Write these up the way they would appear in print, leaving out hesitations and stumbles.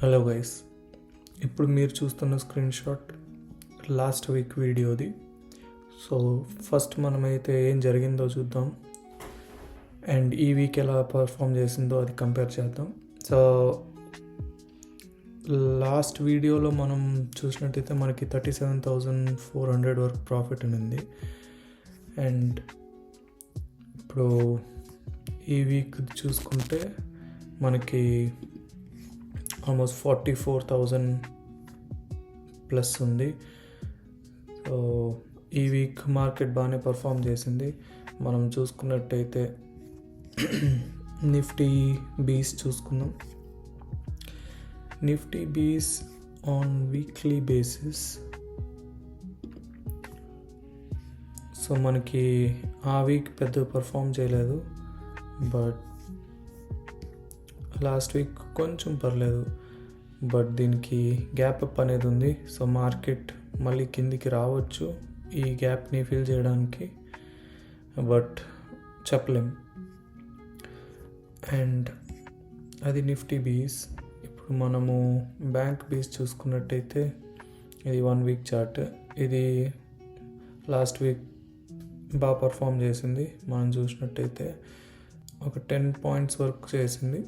Hello guys, ఇప్పుడు మీరు చూస్తున్న స్క్రీన్ షాట్ లాస్ట్ వీక్ వీడియోది. సో ఫస్ట్ మనమైతే ఏం జరిగిందో చూద్దాం అండ్ ఈ వీక్ ఎలా పర్ఫామ్ చేసిందో అది కంపేర్ చేద్దాం. సో లాస్ట్ వీడియోలో మనం చూసినట్టయితే మనకి 37,400 వరకు ప్రాఫిట్ ఉంది. అండ్ ఇప్పుడు ఈ వీక్ చూసుకుంటే మనకి ఆల్మోస్ట్ 44,000 ప్లస్ ఉంది. సో ఈ వీక్ మార్కెట్ బాగానే పర్ఫామ్ చేసింది. మనం చూసుకున్నట్టయితే నిఫ్టీ బీస్ చూసుకుందాం. నిఫ్టీ బీస్ ఆన్ వీక్లీ బేసిస్ సో మనకి ఆ వీక్ పెద్ద పర్ఫామ్ చేయలేదు, బట్ లాస్ట్ వీక్ కొంచెం పర్లేదు. బట్ దీనికి గ్యాప్ అప్ అనేది ఉంది. సో మార్కెట్ మళ్ళీ కిందికి రావచ్చు ఈ గ్యాప్ని ఫిల్ చేయడానికి, బట్ చెప్పలేం. అండ్ అది నిఫ్టీ బీస్. ఇప్పుడు మనము బ్యాంక్ బీస్ చూసుకున్నట్టయితే ఇది 1 వీక్ చార్ట్. ఇది లాస్ట్ వీక్ బాగా పర్ఫామ్ చేసింది. మనం చూసినట్టయితే ఒక 10 పాయింట్స్ వరకు చేసింది.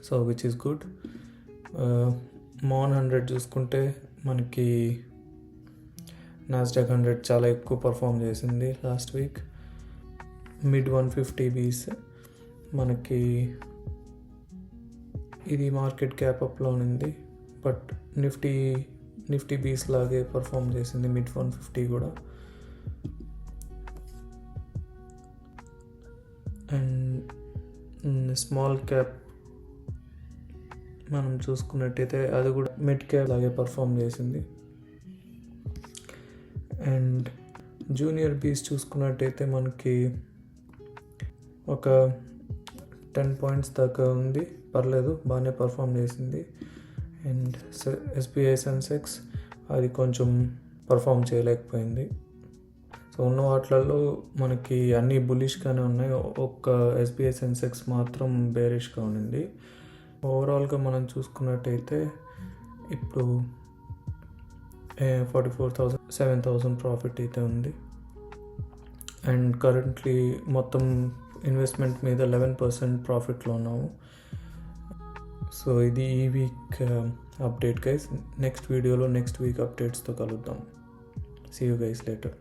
So which is good. మాన్ 100 చూసుకుంటే మనకి నాస్డాక్ 100 చాలా ఎక్కువ పర్ఫామ్ చేసింది లాస్ట్ వీక్. మిడ్ 150 బీస్ మనకి ఇది మార్కెట్ గ్యాప్ అప్లో ఉంది, బట్ నిఫ్టీ బీస్ లాగే పర్ఫామ్ చేసింది మిడ్ 150 కూడా. అండ్ స్మాల్ క్యాప్ మనం చూసుకున్నట్టయితే అది కూడా మిడ్ క్యాప్ లాగే పర్ఫామ్ చేసింది. అండ్ జూనియర్ బీస్ చూసుకున్నట్టయితే మనకి ఒక 10 పాయింట్స్ దాకా ఉంది, పర్లేదు, బాగానే పర్ఫామ్ చేసింది. అండ్ ఎస్బీఐ సెన్సెక్స్ అది కొంచెం పర్ఫామ్ చేయలేకపోయింది. సో ఉన్న వాటిలలో మనకి అన్నీ బులిష్గానే ఉన్నాయి, ఒక్క ఎస్బీఐ సెన్సెక్స్ మాత్రం బేరిష్గా ఉంది. ఓవరాల్గా మనం చూసుకున్నట్టయితే ఇప్పుడు 44,000 7,000 ప్రాఫిట్ అయితే ఉంది. అండ్ కరెంట్లీ మొత్తం ఇన్వెస్ట్మెంట్ మీద 11% ప్రాఫిట్లో ఉన్నాము. సో ఇది ఈ వీక్ అప్డేట్ గైస్. నెక్స్ట్ వీడియోలో నెక్స్ట్ వీక్ అప్డేట్స్తో కలుద్దాం. See you guys later.